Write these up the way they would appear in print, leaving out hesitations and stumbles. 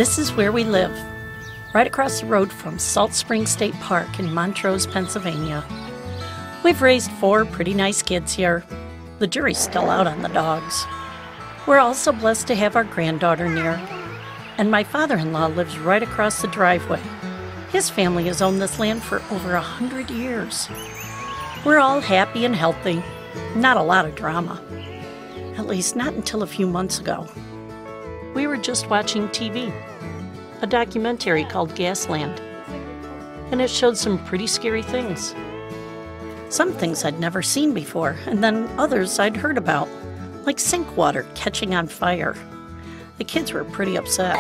This is where we live, right across the road from Salt Spring State Park in Montrose, Pennsylvania. We've raised 4 pretty nice kids here. The jury's still out on the dogs. We're also blessed to have our granddaughter near. And my father-in-law lives right across the driveway. His family has owned this land for over 100 years. We're all happy and healthy. Not a lot of drama. At least not until a few months ago. We were just watching TV, a documentary called Gasland, and it showed some pretty scary things. Some things I'd never seen before, and then others I'd heard about, like sink water catching on fire. The kids were pretty upset.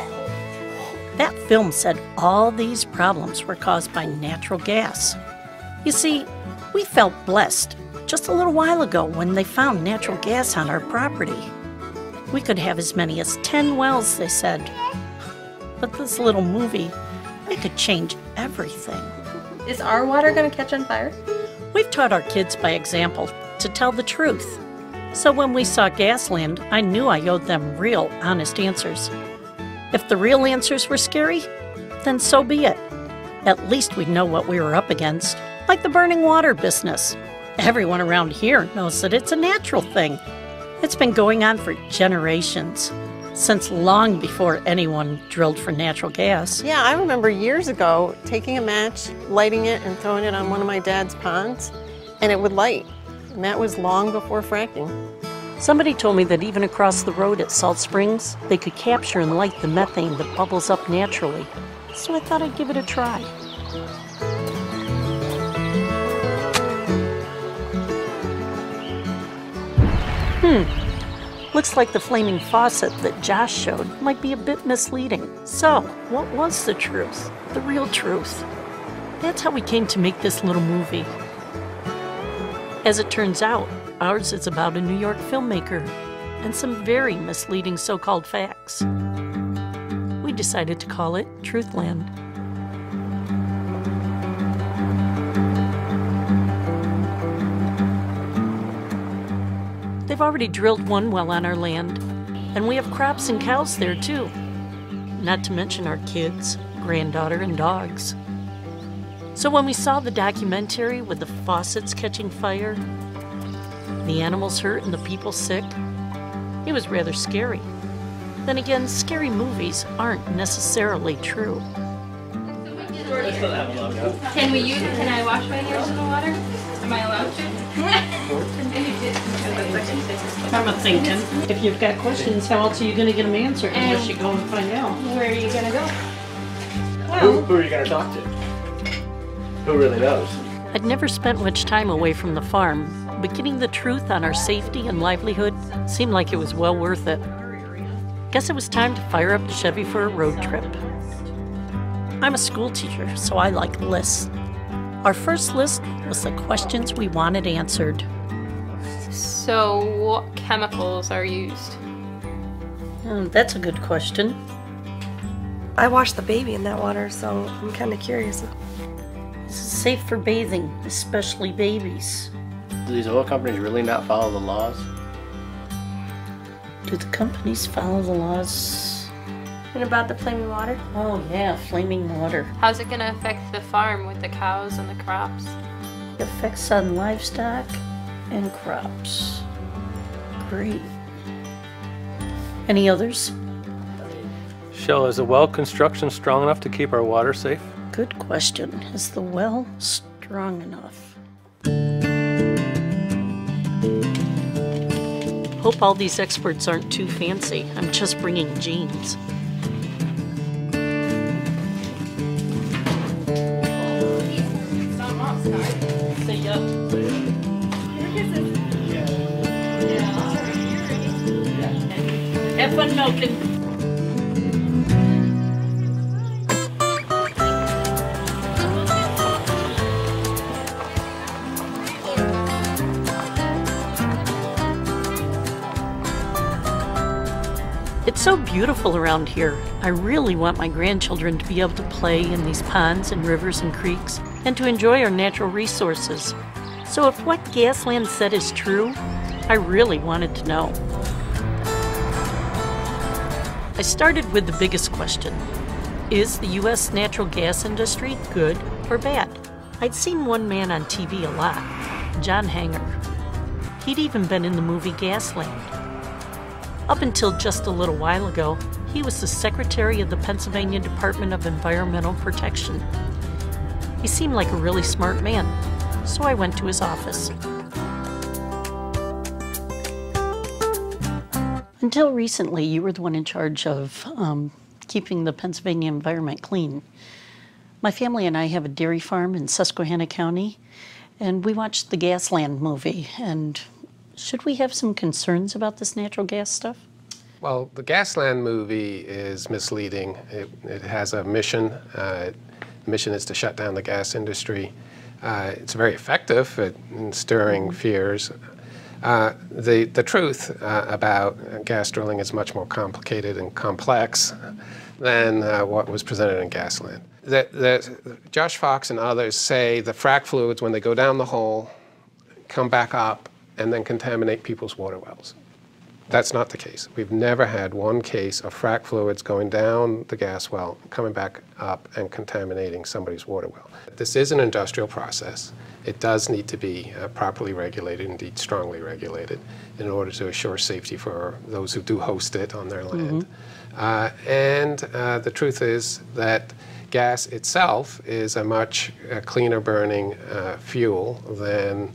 That film said all these problems were caused by natural gas. You see, we felt blessed just a little while ago when they found natural gas on our property. We could have as many as 10 wells, they said. But this little movie, it could change everything. Is our water going to catch on fire? We've taught our kids by example to tell the truth. So when we saw Gasland, I knew I owed them real, honest answers. If the real answers were scary, then so be it. At least we'd know what we were up against, like the burning water business. Everyone around here knows that it's a natural thing. It's been going on for generations, since long before anyone drilled for natural gas. Yeah, I remember years ago taking a match, lighting it, and throwing it on one of my dad's ponds, and it would light. And that was long before fracking. Somebody told me that even across the road at Salt Springs, they could capture and light the methane that bubbles up naturally. So I thought I'd give it a try. Looks like the flaming faucet that Josh showed might be a bit misleading. So, what was the truth? The real truth? That's how we came to make this little movie. As it turns out, ours is about a New York filmmaker and some very misleading so-called facts. We decided to call it Truthland. They've already drilled 1 well on our land, and we have crops and cows there too. Not to mention our kids, granddaughter, and dogs. So when we saw the documentary with the faucets catching fire, the animals hurt and the people sick, it was rather scary. Then again, scary movies aren't necessarily true. Can I wash my hands in the water? Am I allowed to? I'm thinking, if you've got questions, how else are you going to get them answered unless you go and find out? Where are you going to go? Who are you going to talk to? Who really knows? I'd never spent much time away from the farm, but getting the truth on our safety and livelihood seemed like it was well worth it. Guess it was time to fire up the Chevy for a road trip. I'm a school teacher, so I like lists. Our first list was the questions we wanted answered. So, what chemicals are used? That's a good question. I washed the baby in that water, so I'm kind of curious. This is safe for bathing, especially babies. Do these oil companies really not follow the laws? Do the companies follow the laws? And about the flaming water? Oh yeah, flaming water. How's it going to affect the farm with the cows and the crops? Effects on livestock and crops. Great. Any others? Shale, is the well construction strong enough to keep our water safe? Good question. Is the well strong enough? Hope all these experts aren't too fancy. I'm just bringing jeans. Say yup. Have fun milking. It's so beautiful around here. I really want my grandchildren to be able to play in these ponds and rivers and creeks and to enjoy our natural resources. So if what Gasland said is true, I really wanted to know. I started with the biggest question. Is the U.S. natural gas industry good or bad? I'd seen one man on TV a lot, John Hanger. He'd even been in the movie Gasland. Up until just a little while ago, he was the secretary of the Pennsylvania Department of Environmental Protection. He seemed like a really smart man, so I went to his office. Until recently, you were the one in charge of keeping the Pennsylvania environment clean. My family and I have a dairy farm in Susquehanna County, and we watched the Gasland movie. And should we have some concerns about this natural gas stuff? Well, the Gasland movie is misleading. It has a mission. The mission is to shut down the gas industry. It's very effective in stirring fears. The truth about gas drilling is much more complicated and complex than what was presented in Gasland. Josh Fox and others say the frac fluids, when they go down the hole, come back up and then contaminate people's water wells. That's not the case. We've never had one case of frac fluids going down the gas well, coming back up and contaminating somebody's water well. This is an industrial process. It does need to be properly regulated, indeed strongly regulated, in order to assure safety for those who do host it on their land. The truth is that gas itself is a much cleaner burning fuel than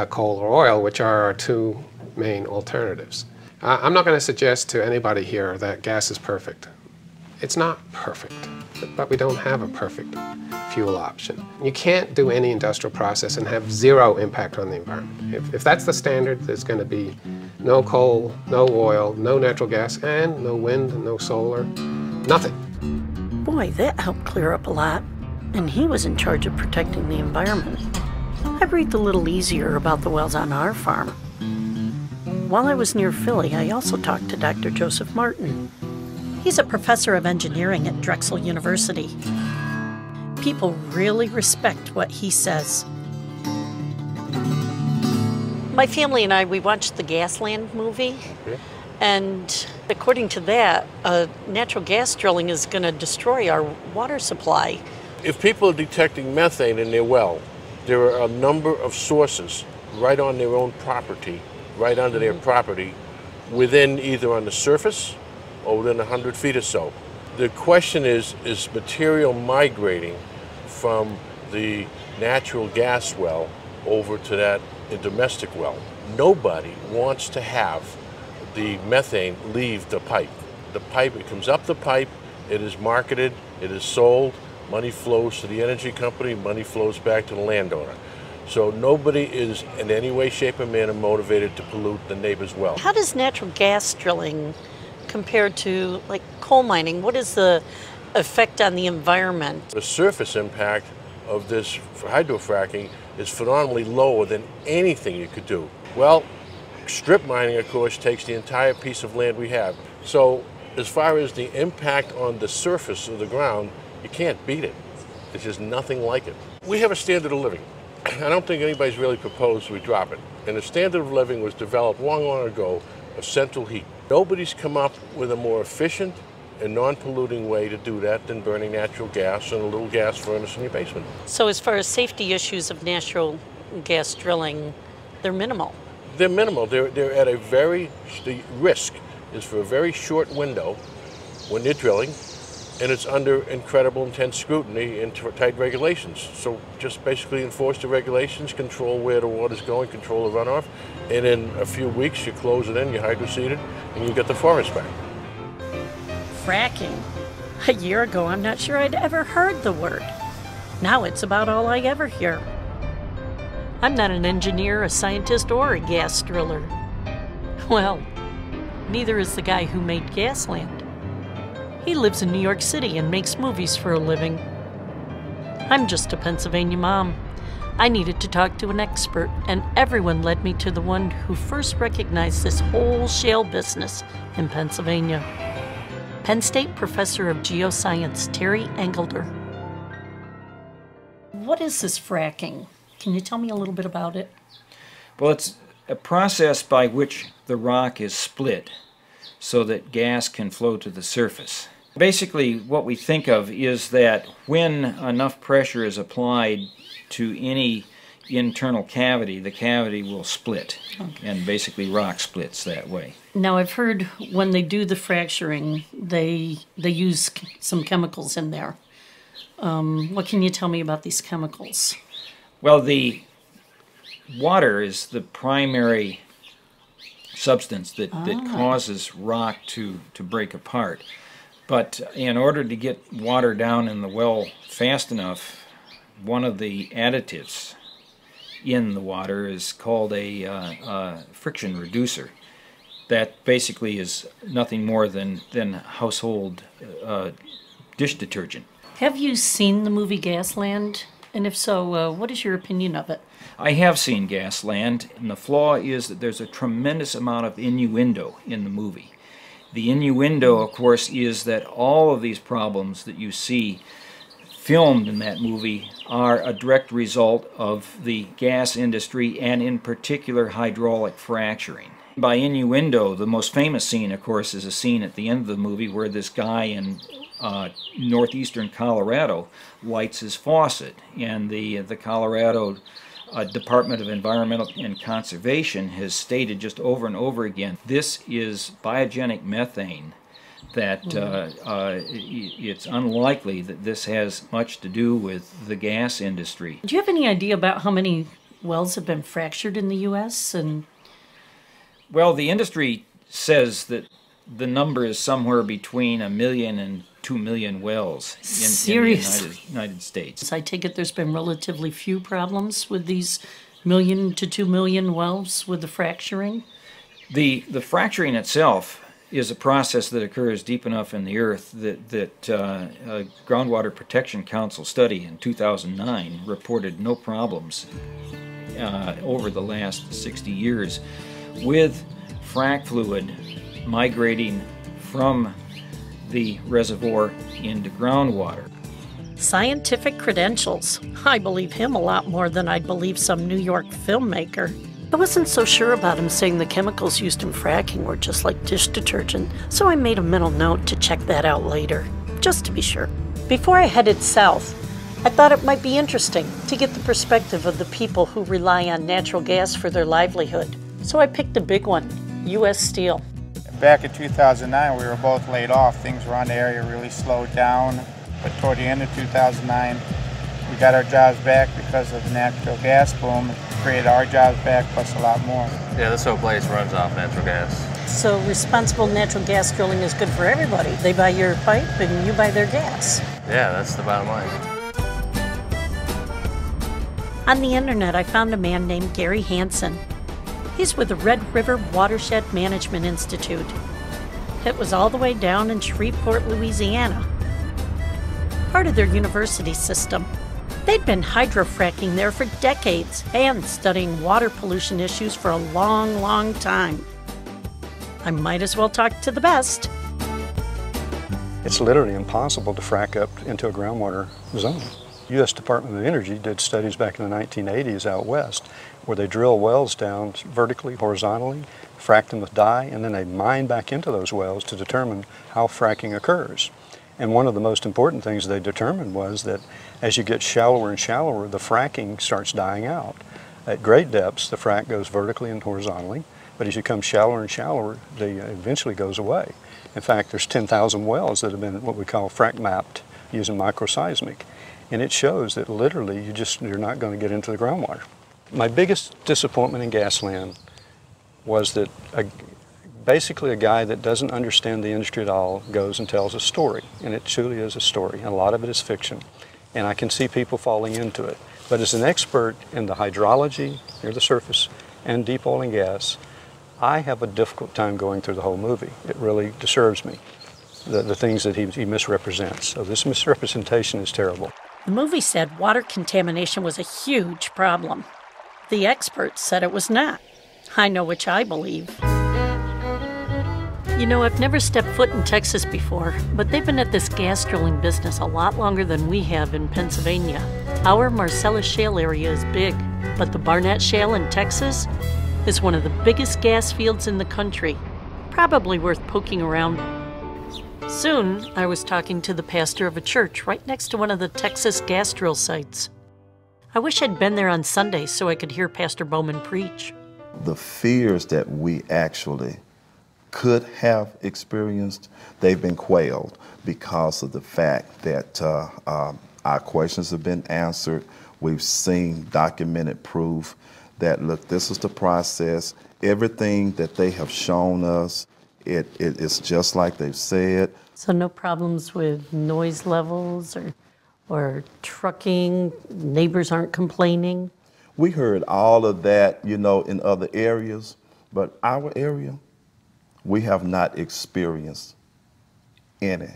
coal or oil, which are our two main alternatives. I'm not going to suggest to anybody here that gas is perfect. It's not perfect, but we don't have a perfect fuel option. You can't do any industrial process and have zero impact on the environment. If that's the standard, there's going to be no coal, no oil, no natural gas, and no wind, no solar, nothing. Boy, that helped clear up a lot. And he was in charge of protecting the environment. I breathed a little easier about the wells on our farm. While I was near Philly, I also talked to Dr. Joseph Martin. He's a professor of engineering at Drexel University. People really respect what he says. My family and I, we watched the Gasland movie, and according to that, natural gas drilling is going to destroy our water supply. If people are detecting methane in their well, there are a number of sources right on their own property, right under their property, within either on the surface or within 100 feet or so. The question is material migrating from the natural gas well over to that domestic well? Nobody wants to have the methane leave the pipe. The pipe, it comes up the pipe, it is marketed, it is sold, money flows to the energy company, money flows back to the landowner. So nobody is in any way, shape, or manner motivated to pollute the neighbor's well. How does natural gas drilling compare to like coal mining? What is the effect on the environment? The surface impact of this hydrofracking is phenomenally lower than anything you could do. Well, strip mining, of course, takes the entire piece of land we have. So as far as the impact on the surface of the ground, you can't beat it. There's just nothing like it. We have a standard of living. I don't think anybody's really proposed we drop it. And the standard of living was developed long, long ago of central heat. Nobody's come up with a more efficient and non-polluting way to do that than burning natural gas in a little gas furnace in your basement. So as far as safety issues of natural gas drilling, they're minimal? They're minimal. They're at a the risk is for a very short window when they're drilling, and it's under incredible intense scrutiny and tight regulations. So just basically enforce the regulations, control where the water's going, control the runoff, and in a few weeks you close it in, you hydroseed it, and you get the forest back. Fracking. A year ago, I'm not sure I'd ever heard the word. Now it's about all I ever hear. I'm not an engineer, a scientist, or a gas driller. Well, neither is the guy who made Gasland. He lives in New York City and makes movies for a living. I'm just a Pennsylvania mom. I needed to talk to an expert, and everyone led me to the one who first recognized this whole shale business in Pennsylvania. Penn State Professor of Geoscience, Terry Engelder. What is this fracking? Can you tell me a little bit about it? Well, it's a process by which the rock is split so that gas can flow to the surface. Basically, what we think of is that when enough pressure is applied to any internal cavity, the cavity will split, and basically rock splits that way. Now, I've heard when they do the fracturing, they use some chemicals in there. What can you tell me about these chemicals? Well, the water is the primary substance that causes rock to break apart. But in order to get water down in the well fast enough, one of the additives in the water is called a friction reducer. That basically is nothing more than household dish detergent. Have you seen the movie Gasland? And if so, what is your opinion of it? I have seen Gasland, and the flaw is that there's a tremendous amount of innuendo in the movie. The innuendo, of course, is that all of these problems that you see filmed in that movie are a direct result of the gas industry, and in particular hydraulic fracturing. By innuendo, the most famous scene, of course, is a scene at the end of the movie where this guy in northeastern Colorado lights his faucet, and the Colorado Department of Environmental and Conservation has stated just over and over again, this is biogenic methane, that it's unlikely that this has much to do with the gas industry. Do you have any idea about how many wells have been fractured in the U.S.? Well, the industry says that the number is somewhere between 1 million and 2 million wells in the United States. I take it there's been relatively few problems with these 1 million to 2 million wells with the fracturing? The fracturing itself is a process that occurs deep enough in the earth that a Groundwater Protection Council study in 2009 reported no problems over the last 60 years with frac fluid migrating from the reservoir into groundwater. Scientific credentials. I believe him a lot more than I'd believe some New York filmmaker. I wasn't so sure about him saying the chemicals used in fracking were just like dish detergent, so I made a mental note to check that out later, just to be sure. Before I headed south, I thought it might be interesting to get the perspective of the people who rely on natural gas for their livelihood. So I picked a big one, U.S. Steel. Back in 2009, we were both laid off. Things around the area really slowed down, but toward the end of 2009, we got our jobs back because of the natural gas boom. It created our jobs back plus a lot more. Yeah, this whole place runs off natural gas. So responsible natural gas drilling is good for everybody. They buy your pipe and you buy their gas. Yeah, that's the bottom line. On the internet, I found a man named Gary Hansen. He's with the Red River Watershed Management Institute. It was all the way down in Shreveport, Louisiana, part of their university system. They'd been hydrofracking there for decades and studying water pollution issues for a long, long time. I might as well talk to the best. It's literally impossible to frack up into a groundwater zone. The U.S. Department of Energy did studies back in the 1980s out west where they drill wells down vertically, horizontally, frack them with dye, and then they mine back into those wells to determine how fracking occurs. And one of the most important things they determined was that as you get shallower and shallower, the fracking starts dying out. At great depths, the frack goes vertically and horizontally, but as you come shallower and shallower, they eventually goes away. In fact, there's 10,000 wells that have been what we call frack mapped using microseismic. And it shows that literally you're not going to get into the groundwater. My biggest disappointment in Gasland was that basically a guy that doesn't understand the industry at all goes and tells a story, and it truly is a story, and a lot of it is fiction, and I can see people falling into it. But as an expert in the hydrology near the surface and deep oil and gas, I have a difficult time going through the whole movie. It really disturbs me, the things that he misrepresents. So this misrepresentation is terrible. The movie said water contamination was a huge problem. The experts said it was not. I know which I believe. You know, I've never stepped foot in Texas before, but they've been at this gas drilling business a lot longer than we have in Pennsylvania. Our Marcellus Shale area is big, but the Barnett Shale in Texas is one of the biggest gas fields in the country. Probably worth poking around. Soon, I was talking to the pastor of a church right next to one of the Texas gas drill sites. I wish I'd been there on Sunday so I could hear Pastor Bowman preach. The fears that we actually could have experienced, they've been quelled because of the fact that our questions have been answered. We've seen documented proof that, look, this is the process. Everything that they have shown us, it is just like they've said. So no problems with noise levels or trucking, neighbors aren't complaining? We heard all of that, you know, in other areas, but our area, we have not experienced any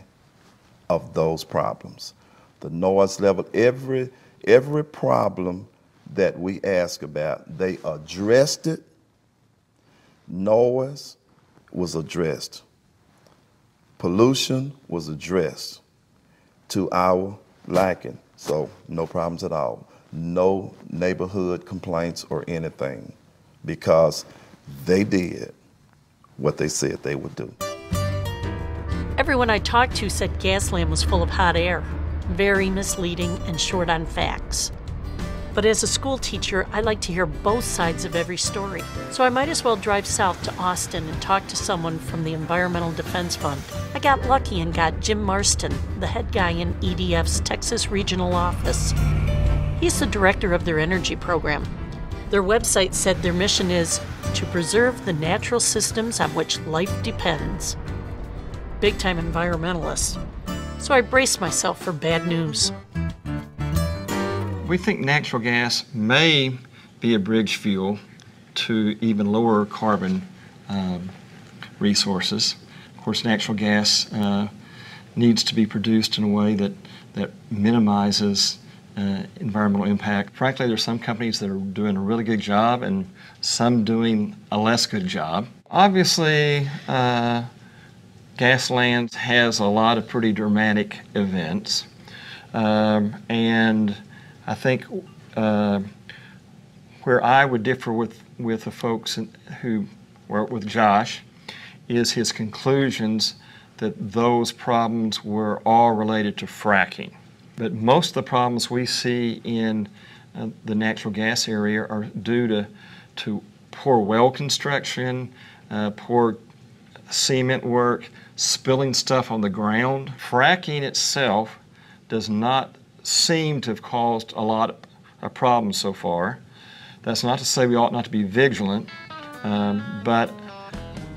of those problems. The noise level, every problem that we ask about, they addressed it. Noise was addressed. Pollution was addressed to our liking, so no problems at all. No neighborhood complaints or anything, because they did what they said they would do. Everyone I talked to said Gasland was full of hot air, very misleading and short on facts. But as a school teacher, I like to hear both sides of every story. So I might as well drive south to Austin and talk to someone from the Environmental Defense Fund. I got lucky and got Jim Marston, the head guy in EDF's Texas Regional Office. He's the director of their energy program. Their website said their mission is to preserve the natural systems on which life depends. Big-time environmentalists. So I braced myself for bad news. We think natural gas may be a bridge fuel to even lower carbon resources. Of course, natural gas needs to be produced in a way that minimizes environmental impact. Frankly, there's some companies that are doing a really good job and some doing a less good job. Obviously, Gasland has a lot of pretty dramatic events, and I think where I would differ with the folks who work with Josh is his conclusions that those problems were all related to fracking. But most of the problems we see in the natural gas area are due to poor well construction, poor cement work, spilling stuff on the ground. Fracking itself does not seem to have caused a lot of problems so far. That's not to say we ought not to be vigilant, but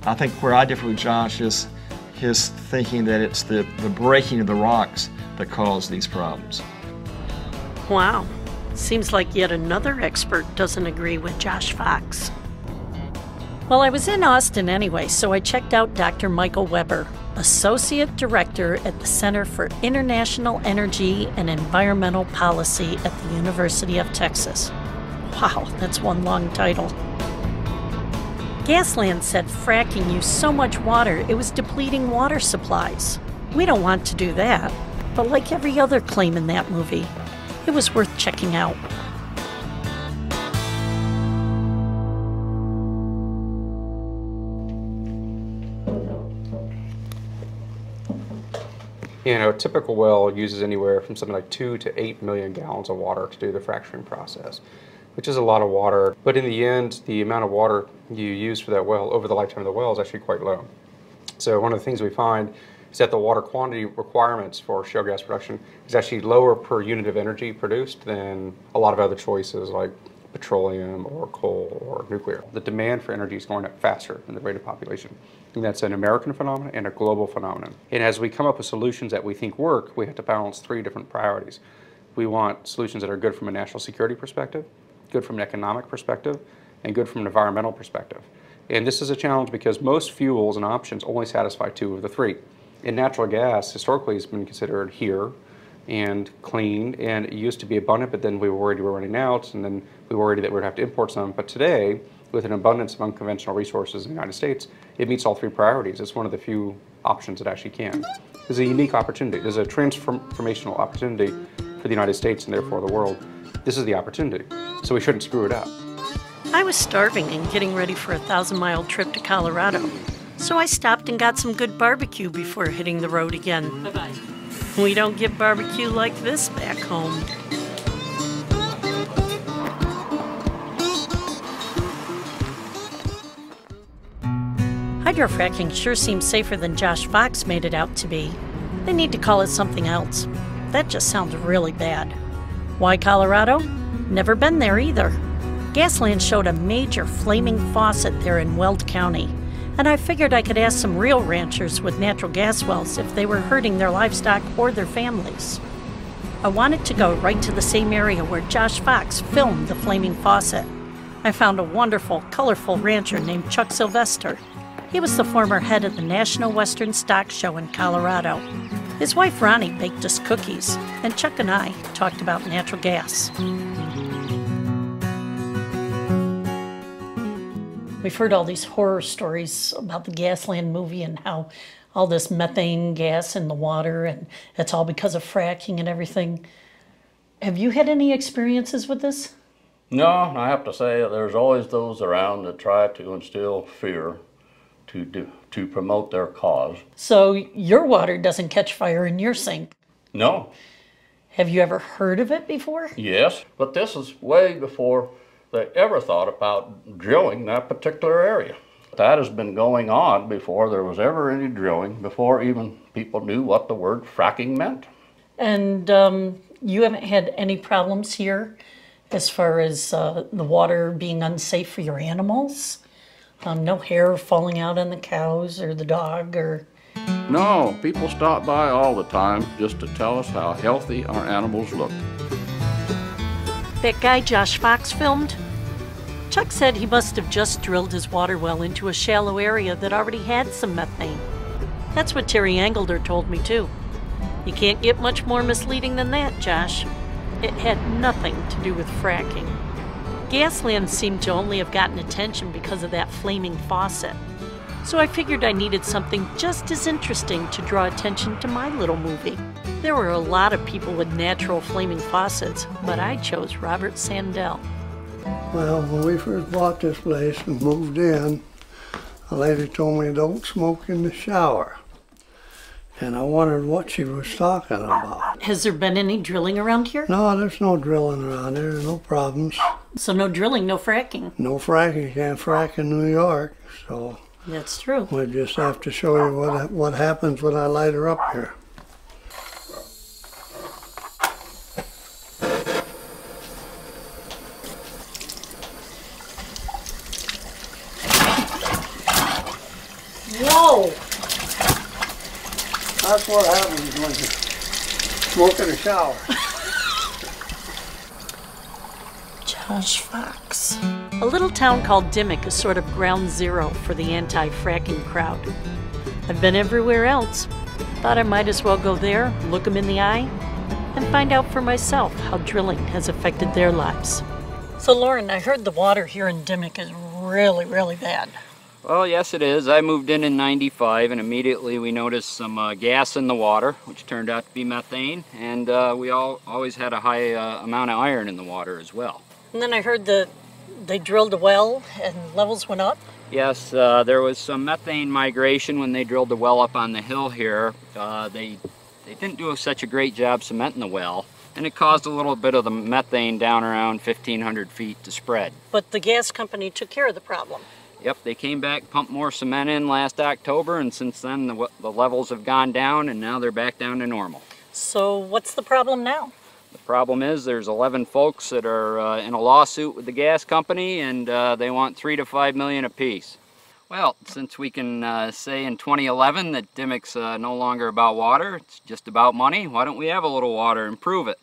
I think where I differ with Josh is his thinking that it's the breaking of the rocks that caused these problems. Wow. Seems like yet another expert doesn't agree with Josh Fox. Well, I was in Austin anyway, so I checked out Dr. Michael Weber, Associate Director at the Center for International Energy and Environmental Policy at the University of Texas. Wow, that's one long title. Gasland said fracking used so much water it was depleting water supplies. We don't want to do that, but like every other claim in that movie, it was worth checking out. You know, a typical well uses anywhere from something like 2 to 8 million gallons of water to do the fracturing process, which is a lot of water. But in the end, the amount of water you use for that well over the lifetime of the well is actually quite low. So one of the things we find is that the water quantity requirements for shale gas production is actually lower per unit of energy produced than a lot of other choices like petroleum or coal or nuclear. The demand for energy is going up faster than the rate of population. And that's an American phenomenon and a global phenomenon. And as we come up with solutions that we think work, we have to balance 3 different priorities. We want solutions that are good from a national security perspective, good from an economic perspective, and good from an environmental perspective. And this is a challenge because most fuels and options only satisfy 2 of the 3. And natural gas historically has been considered here and clean, and it used to be abundant, but then we were worried we were running out, and then we were worried that we would have to import some. But today, with an abundance of unconventional resources in the United States, it meets all 3 priorities. It's one of the few options that actually can. There's a unique opportunity. There's a transformational opportunity for the United States and therefore the world. This is the opportunity, so we shouldn't screw it up. I was starving and getting ready for a 1,000-mile trip to Colorado. So I stopped and got some good barbecue before hitting the road again. Bye-bye. We don't get barbecue like this back home. Hydrofracking sure seems safer than Josh Fox made it out to be. They need to call it something else. That just sounds really bad. Why Colorado? Never been there either. Gasland showed a major flaming faucet there in Weld County, and I figured I could ask some real ranchers with natural gas wells if they were hurting their livestock or their families. I wanted to go right to the same area where Josh Fox filmed the flaming faucet. I found a wonderful, colorful rancher named Chuck Sylvester. He was the former head of the National Western Stock Show in Colorado. His wife Ronnie baked us cookies, and Chuck and I talked about natural gas. We've heard all these horror stories about the Gasland movie and how all this methane gas in the water, and it's all because of fracking and everything. Have you had any experiences with this? No, I have to say there's always those around that try to instill fear to promote their cause. So your water doesn't catch fire in your sink? No. Have you ever heard of it before? Yes, but this is way before they ever thought about drilling that particular area. That has been going on before there was ever any drilling, before even people knew what the word fracking meant. And you haven't had any problems here as far as the water being unsafe for your animals? No hair falling out on the cows or the dog or... No, people stop by all the time just to tell us how healthy our animals look. That guy Josh Fox filmed? Chuck said he must have just drilled his water well into a shallow area that already had some methane. That's what Terry Angleter told me too. You can't get much more misleading than that, Josh. It had nothing to do with fracking. Gasland seemed to only have gotten attention because of that flaming faucet. So I figured I needed something just as interesting to draw attention to my little movie. There were a lot of people with natural flaming faucets, but I chose Robert Sandell. Well, when we first bought this place and moved in, a lady told me don't smoke in the shower. And I wondered what she was talking about. Has there been any drilling around here? No, there's no drilling around here, no problems. So no drilling, no fracking? No fracking, you can't frack in New York, so... That's true. We'll just have to show you what happens when I light her up here. Whoa! That's what happens when you smoke in a shower. Josh Fox. A little town called Dimmick is sort of ground zero for the anti-fracking crowd. I've been everywhere else. Thought I might as well go there, look them in the eye, and find out for myself how drilling has affected their lives. So Lauren, I heard the water here in Dimmick is really, really bad. Well, yes it is. I moved in '95 and immediately we noticed some gas in the water, which turned out to be methane, and we always had a high amount of iron in the water as well. And then I heard that they drilled a well and levels went up? Yes, there was some methane migration when they drilled the well up on the hill here. They didn't do such a great job cementing the well, and it caused a little bit of the methane down around 1,500 feet to spread. But the gas company took care of the problem. Yep, they came back, pumped more cement in last October, and since then the levels have gone down, and now they're back down to normal. So what's the problem now? The problem is there's 11 folks that are in a lawsuit with the gas company, and they want $3 to $5 million apiece. Well, since we can say in 2011 that Dimmick's no longer about water, it's just about money, why don't we have a little water and prove it?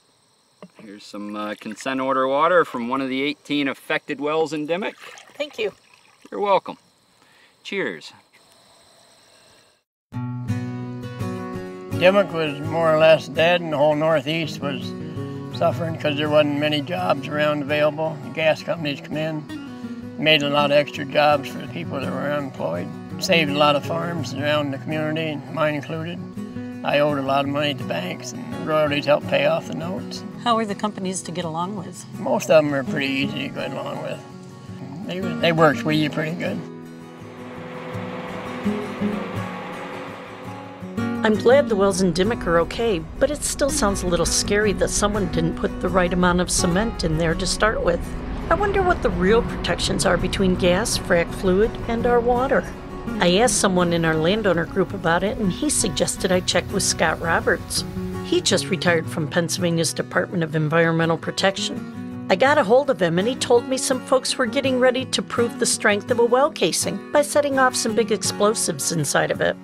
Here's some consent order water from one of the 18 affected wells in Dimmick. Thank you. You're welcome. Cheers. Dimmick was more or less dead, and the whole Northeast was suffering because there wasn't many jobs around available. The gas companies come in, made a lot of extra jobs for the people that were unemployed, saved a lot of farms around the community, mine included. I owed a lot of money to banks, and the royalties helped pay off the notes. How are the companies to get along with? Most of them are pretty easy to get along with. They worked with you pretty good. I'm glad the wells in Dimmock are okay, but it still sounds a little scary that someone didn't put the right amount of cement in there to start with. I wonder what the real protections are between gas, frac fluid, and our water. I asked someone in our landowner group about it, and he suggested I check with Scott Roberts. He just retired from Pennsylvania's Department of Environmental Protection. I got a hold of him, and he told me some folks were getting ready to prove the strength of a well casing by setting off some big explosives inside of it.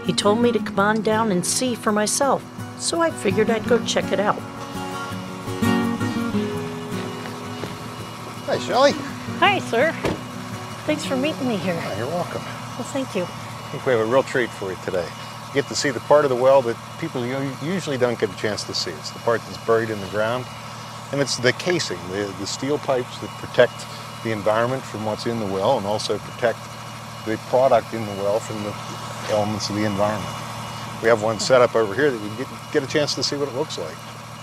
He told me to come on down and see for myself, so I figured I'd go check it out. Hi, Shelley. Hi, sir. Thanks for meeting me here. You're welcome. Well, thank you. I think we have a real treat for you today. You get to see the part of the well that people usually don't get a chance to see. It's the part that's buried in the ground. And it's the casing, the steel pipes that protect the environment from what's in the well and also protect the product in the well from the elements of the environment. We have one set up over here that you get a chance to see what it looks like.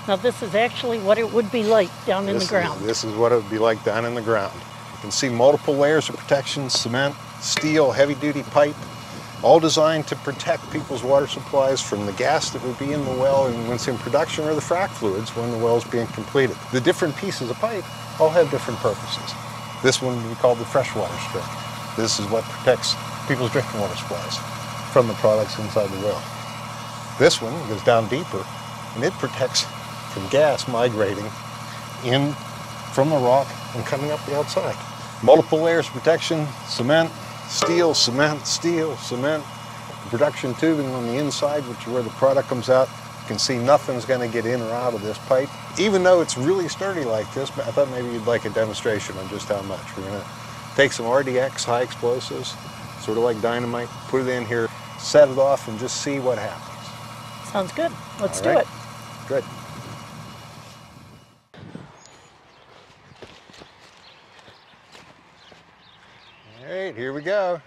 Now this is actually what it would be like down in the ground. This is what it would be like down in the ground. You can see multiple layers of protection: cement, steel, heavy-duty pipe, all designed to protect people's water supplies from the gas that would be in the well and when it's in production, or the frac fluids when the well's being completed. The different pieces of pipe all have different purposes. This one we call the freshwater strip. This is what protects people's drinking water supplies from the products inside the well. This one goes down deeper, and it protects from gas migrating in from the rock and coming up the outside. Multiple layers of protection: cement, steel, cement, steel, cement. Production tubing on the inside, which is where the product comes out. You can see nothing's going to get in or out of this pipe. Even though it's really sturdy like this, I thought maybe you'd like a demonstration on just how much. We're going to take some RDX high explosives, sort of like dynamite, put it in here, set it off, and just see what happens. Sounds good. Let's All do right. it. Good. All right, here we go.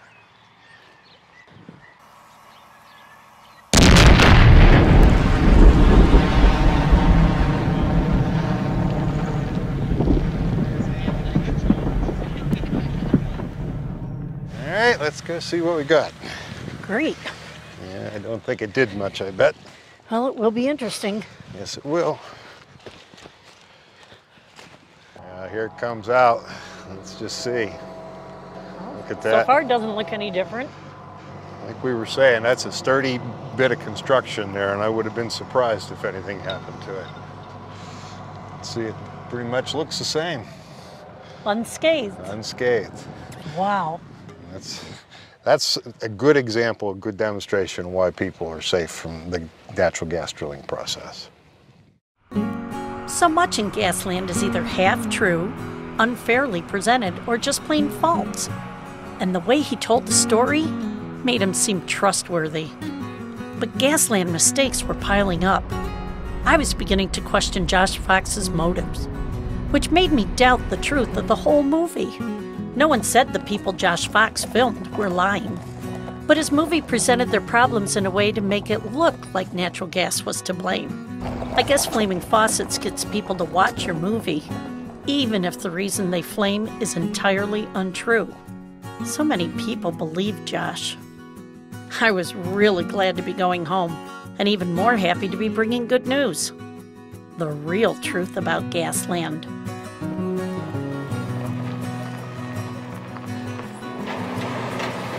All right, let's go see what we got. Great. Yeah, I don't think it did much, I bet. Well, it will be interesting. Yes, it will. Here it comes out. Let's just see. Look at that. So far, it doesn't look any different. Like we were saying, that's a sturdy bit of construction there, and I would have been surprised if anything happened to it. See, it pretty much looks the same. Unscathed. Unscathed. Wow. That's a good example, a good demonstration of why people are safe from the natural gas drilling process. So much in Gasland is either half true, unfairly presented, or just plain false. And the way he told the story made him seem trustworthy. But Gasland mistakes were piling up. I was beginning to question Josh Fox's motives, which made me doubt the truth of the whole movie. No one said the people Josh Fox filmed were lying, but his movie presented their problems in a way to make it look like natural gas was to blame. I guess flaming faucets gets people to watch your movie, even if the reason they flame is entirely untrue. So many people believe Josh. I was really glad to be going home, and even more happy to be bringing good news. The real truth about Gasland.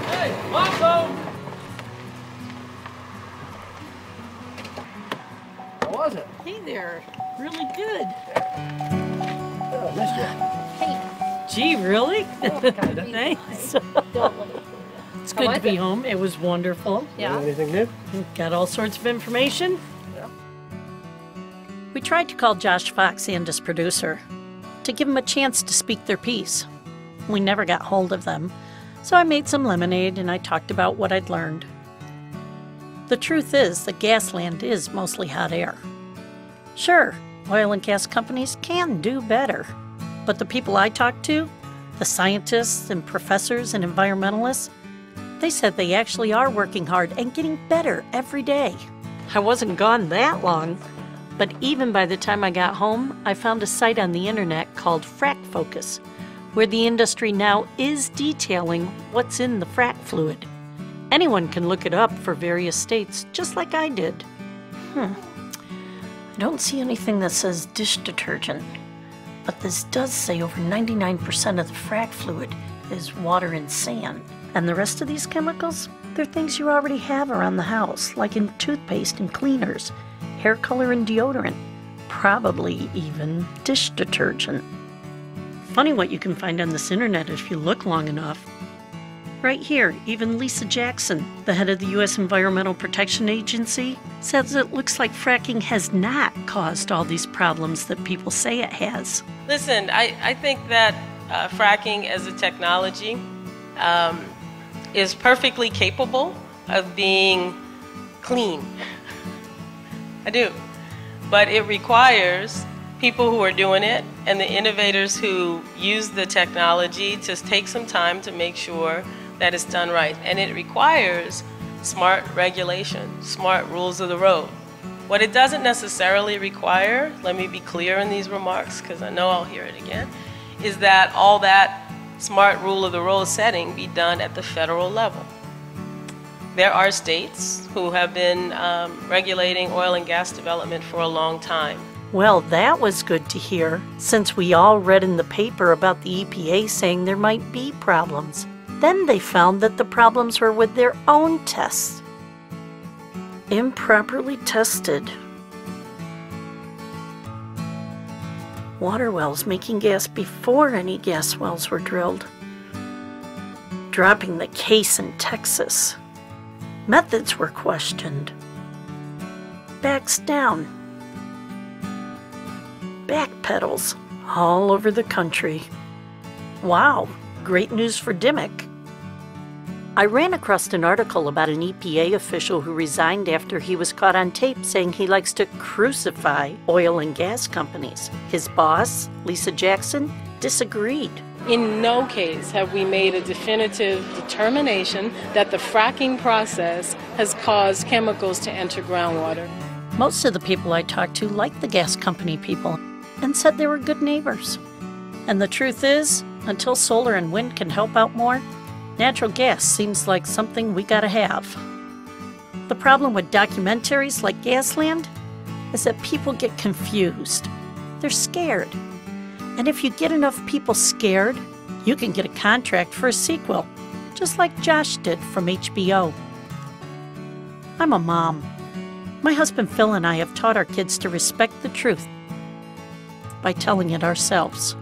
Hey, Monzo! How was it? Hey there. Really good. Oh, missed you. Hey. Gee, really? Thanks. It's good to be home. It was wonderful. Yeah. Anything new? Got all sorts of information. Yeah. We tried to call Josh Fox and his producer to give them a chance to speak their piece. We never got hold of them, so I made some lemonade and I talked about what I'd learned. The truth is that Gasland is mostly hot air. Sure, oil and gas companies can do better, but the people I talked to, the scientists and professors and environmentalists, they said they actually are working hard and getting better every day. I wasn't gone that long, but even by the time I got home, I found a site on the internet called Frac Focus, where the industry now is detailing what's in the frac fluid. Anyone can look it up for various states, just like I did. I don't see anything that says dish detergent, but this does say over 99% of the frac fluid is water and sand. And the rest of these chemicals, they're things you already have around the house, like in toothpaste and cleaners, hair color and deodorant, probably even dish detergent. Funny what you can find on this internet if you look long enough. Right here, even Lisa Jackson, the head of the U.S. Environmental Protection Agency, says it looks like fracking has not caused all these problems that people say it has. Listen, I think that fracking as a technology is perfectly capable of being clean. I do. But it requires people who are doing it and the innovators who use the technology to take some time to make sure that it's done right. And it requires smart regulation, smart rules of the road. What it doesn't necessarily require, let me be clear in these remarks because I know I'll hear it again, is that all that smart rule of the road setting be done at the federal level. There are states who have been regulating oil and gas development for a long time. Well, that was good to hear, since we all read in the paper about the EPA saying there might be problems. Then they found that the problems were with their own tests. Improperly tested. Water wells making gas before any gas wells were drilled. Dropping the case in Texas. Methods were questioned. Backs down. Backpedals all over the country. Wow, great news for Dimick. I ran across an article about an EPA official who resigned after he was caught on tape saying he likes to crucify oil and gas companies. His boss, Lisa Jackson, disagreed. In no case have we made a definitive determination that the fracking process has caused chemicals to enter groundwater. Most of the people I talked to liked the gas company people and said they were good neighbors. And the truth is, until solar and wind can help out more, natural gas seems like something we gotta have. The problem with documentaries like Gasland is that people get confused. They're scared. And if you get enough people scared, you can get a contract for a sequel, just like Josh did from HBO. I'm a mom. My husband Phil and I have taught our kids to respect the truth by telling it ourselves.